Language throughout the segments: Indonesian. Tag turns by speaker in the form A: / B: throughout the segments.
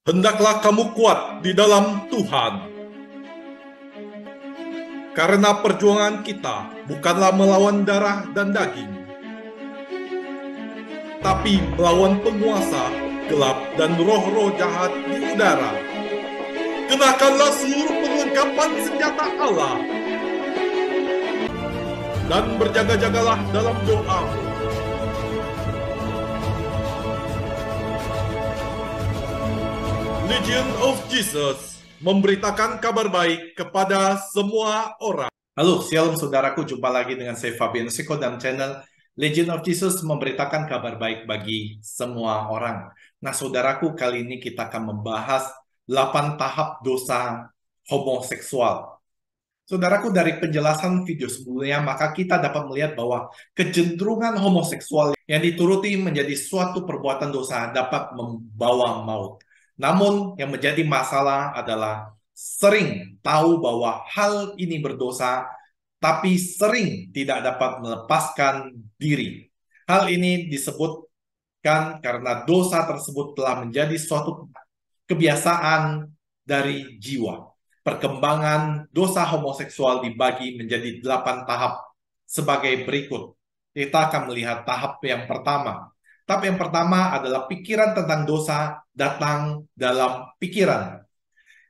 A: Hendaklah kamu kuat di dalam Tuhan. Karena perjuangan kita bukanlah melawan darah dan daging, tapi melawan penguasa gelap dan roh-roh jahat di udara. Kenakanlah seluruh perlengkapan senjata Allah dan berjaga-jagalah dalam doa. Legion of Jesus memberitakan kabar baik kepada semua orang. Halo, shalom saudaraku, jumpa lagi dengan saya Fabian Siko dan channel Legion of Jesus memberitakan kabar baik bagi semua orang. Nah saudaraku, kali ini kita akan membahas 8 tahap dosa homoseksual. Saudaraku, dari penjelasan video sebelumnya, maka kita dapat melihat bahwa kecenderungan homoseksual yang dituruti menjadi suatu perbuatan dosa dapat membawa maut. Namun, yang menjadi masalah adalah sering tahu bahwa hal ini berdosa, tapi sering tidak dapat melepaskan diri. Hal ini disebutkan karena dosa tersebut telah menjadi suatu kebiasaan dari jiwa. Perkembangan dosa homoseksual dibagi menjadi 8 tahap sebagai berikut. Kita akan melihat tahap yang pertama. Tahap yang pertama adalah pikiran tentang dosa datang dalam pikiran.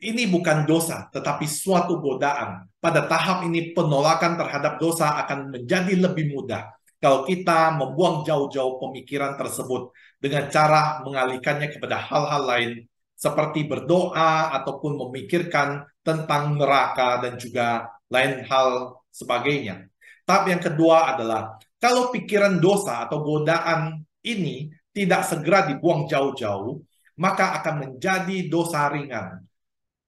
A: Ini bukan dosa, tetapi suatu godaan. Pada tahap ini penolakan terhadap dosa akan menjadi lebih mudah kalau kita membuang jauh-jauh pemikiran tersebut dengan cara mengalihkannya kepada hal-hal lain seperti berdoa ataupun memikirkan tentang neraka dan juga lain hal sebagainya. Tahap yang kedua adalah kalau pikiran dosa atau godaan ini tidak segera dibuang jauh-jauh, maka akan menjadi dosa ringan.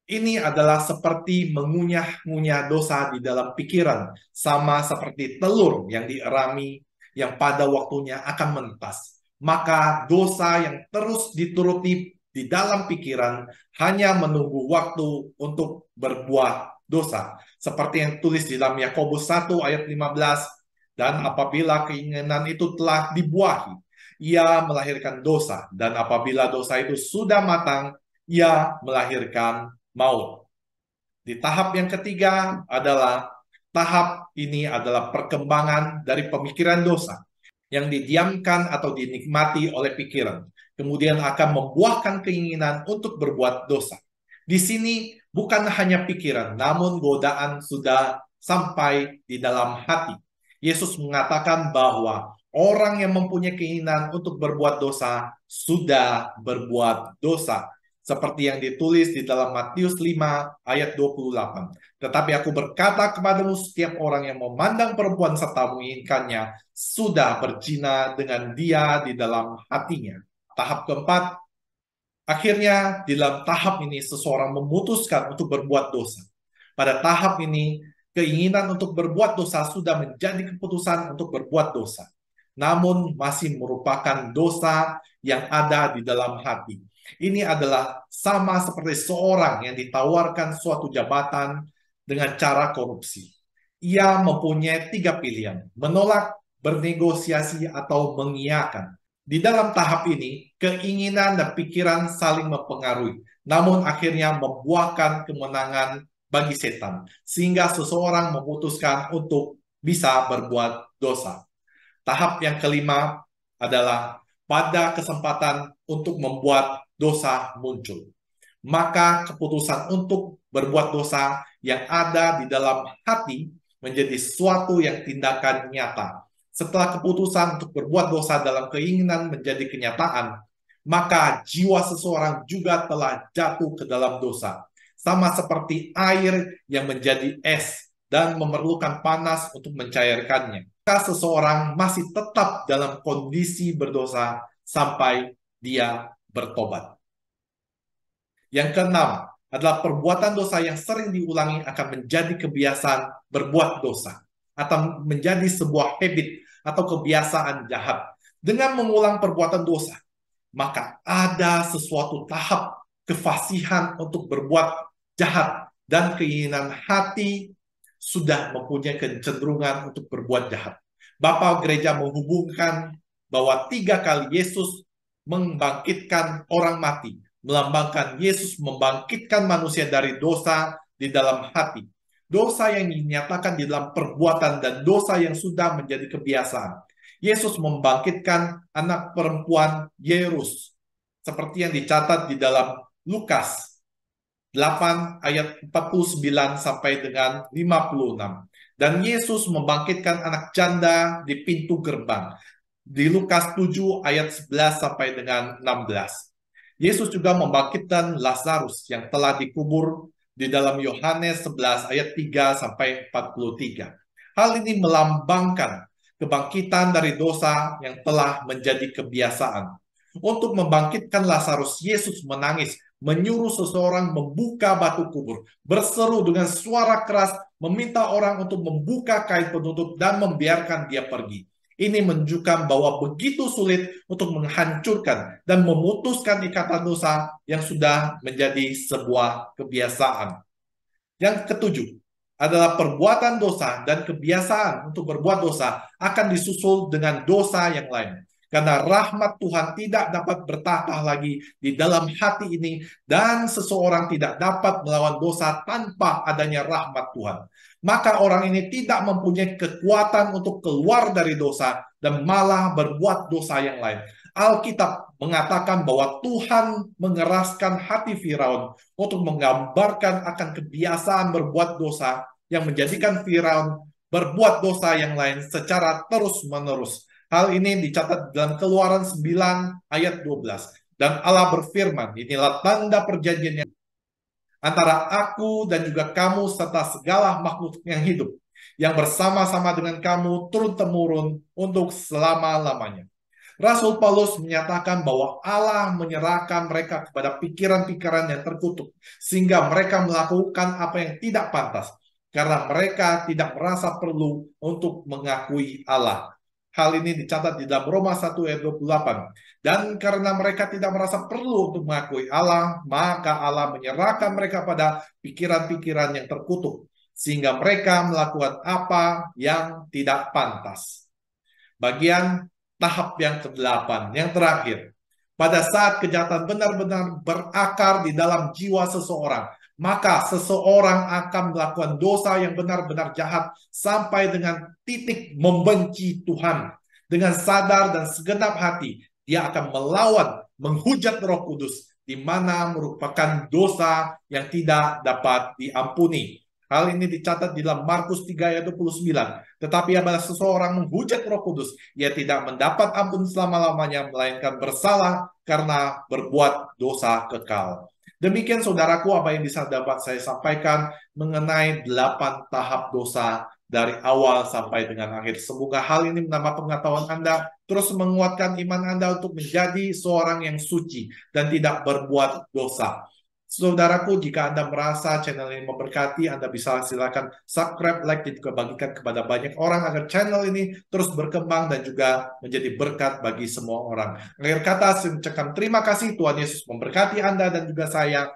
A: Ini adalah seperti mengunyah-ngunyah dosa di dalam pikiran, sama seperti telur yang dierami yang pada waktunya akan menetas. Maka dosa yang terus dituruti di dalam pikiran hanya menunggu waktu untuk berbuah dosa. Seperti yang tulis di dalam Yakobus 1 ayat 15, dan apabila keinginan itu telah dibuahi, ia melahirkan dosa, dan apabila dosa itu sudah matang, ia melahirkan maut. Di tahap yang ketiga adalah tahap ini adalah perkembangan dari pemikiran dosa yang didiamkan atau dinikmati oleh pikiran, kemudian akan membuahkan keinginan untuk berbuat dosa. Di sini bukan hanya pikiran, namun godaan sudah sampai di dalam hati. Yesus mengatakan bahwa orang yang mempunyai keinginan untuk berbuat dosa sudah berbuat dosa, seperti yang ditulis di dalam Matius 5 ayat 28. Tetapi aku berkata kepadamu, setiap orang yang memandang perempuan serta menginginkannya sudah berzina dengan dia di dalam hatinya. Tahap keempat, akhirnya di dalam tahap ini seseorang memutuskan untuk berbuat dosa. Pada tahap ini, keinginan untuk berbuat dosa sudah menjadi keputusan untuk berbuat dosa, namun masih merupakan dosa yang ada di dalam hati. Ini adalah sama seperti seorang yang ditawarkan suatu jabatan dengan cara korupsi. Ia mempunyai 3 pilihan: menolak, bernegosiasi, atau mengiyakan. Di dalam tahap ini, keinginan dan pikiran saling mempengaruhi, namun akhirnya membuahkan kemenangan bagi setan, sehingga seseorang memutuskan untuk bisa berbuat dosa. Tahap yang kelima adalah pada kesempatan untuk membuat dosa muncul. Maka keputusan untuk berbuat dosa yang ada di dalam hati menjadi suatu yang tindakan nyata. Setelah keputusan untuk berbuat dosa dalam keinginan menjadi kenyataan, maka jiwa seseorang juga telah jatuh ke dalam dosa. Sama seperti air yang menjadi es dan memerlukan panas untuk mencairkannya. Maka seseorang masih tetap dalam kondisi berdosa sampai dia bertobat. Yang keenam adalah perbuatan dosa yang sering diulangi akan menjadi kebiasaan berbuat dosa atau menjadi sebuah habit atau kebiasaan jahat. Dengan mengulang perbuatan dosa, maka ada sesuatu tahap kefasihan untuk berbuat jahat dan keinginan hati sudah mempunyai kecenderungan untuk berbuat jahat. Bapak Gereja menghubungkan bahwa 3 kali Yesus membangkitkan orang mati melambangkan Yesus membangkitkan manusia dari dosa di dalam hati. Dosa yang dinyatakan di dalam perbuatan dan dosa yang sudah menjadi kebiasaan. Yesus membangkitkan anak perempuan Yairus, seperti yang dicatat di dalam Lukas 8 ayat 49 sampai dengan 56. Dan Yesus membangkitkan anak janda di pintu gerbang di Lukas 7 ayat 11 sampai dengan 16. Yesus juga membangkitkan Lazarus yang telah dikubur di dalam Yohanes 11 ayat 3 sampai 43. Hal ini melambangkan kebangkitan dari dosa yang telah menjadi kebiasaan. Untuk membangkitkan Lazarus, Yesus menangis, menyuruh seseorang membuka batu kubur, berseru dengan suara keras, meminta orang untuk membuka kain penutup dan membiarkan dia pergi. Ini menunjukkan bahwa begitu sulit untuk menghancurkan dan memutuskan ikatan dosa yang sudah menjadi sebuah kebiasaan. Yang ketujuh adalah perbuatan dosa dan kebiasaan untuk berbuat dosa akan disusul dengan dosa yang lain. Karena rahmat Tuhan tidak dapat bertahta lagi di dalam hati ini dan seseorang tidak dapat melawan dosa tanpa adanya rahmat Tuhan. Maka orang ini tidak mempunyai kekuatan untuk keluar dari dosa dan malah berbuat dosa yang lain. Alkitab mengatakan bahwa Tuhan mengeraskan hati Firaun untuk menggambarkan akan kebiasaan berbuat dosa yang menjadikan Firaun berbuat dosa yang lain secara terus-menerus. Hal ini dicatat dalam Keluaran 9 ayat 12. Dan Allah berfirman, inilah tanda perjanjian antara aku dan juga kamu serta segala makhluk yang hidup, yang bersama-sama dengan kamu turun-temurun untuk selama-lamanya. Rasul Paulus menyatakan bahwa Allah menyerahkan mereka kepada pikiran-pikiran yang terkutuk, sehingga mereka melakukan apa yang tidak pantas, karena mereka tidak merasa perlu untuk mengakui Allah. Hal ini dicatat di dalam Roma 1 ayat 28. Dan karena mereka tidak merasa perlu untuk mengakui Allah, maka Allah menyerahkan mereka pada pikiran-pikiran yang terkutuk, sehingga mereka melakukan apa yang tidak pantas. Bagian tahap yang ke-8, yang terakhir. Pada saat kejahatan benar-benar berakar di dalam jiwa seseorang, maka seseorang akan melakukan dosa yang benar-benar jahat sampai dengan titik membenci Tuhan. Dengan sadar dan segenap hati, dia akan melawan, menghujat Roh Kudus, di mana merupakan dosa yang tidak dapat diampuni. Hal ini dicatat di dalam Markus 3 ayat 29. Tetapi apabila seseorang menghujat Roh Kudus, ia tidak mendapat ampun selama-lamanya, melainkan bersalah karena berbuat dosa kekal. Demikian saudaraku apa yang bisa dapat saya sampaikan mengenai 8 tahap dosa dari awal sampai dengan akhir. Semoga hal ini menambah pengetahuan Anda, terus menguatkan iman Anda untuk menjadi seorang yang suci dan tidak berbuat dosa. Saudaraku, jika Anda merasa channel ini memberkati, Anda bisa silakan subscribe, like, dan juga bagikan kepada banyak orang agar channel ini terus berkembang dan juga menjadi berkat bagi semua orang. Akhir kata, saya ucapkan terima kasih. Tuhan Yesus memberkati Anda dan juga saya.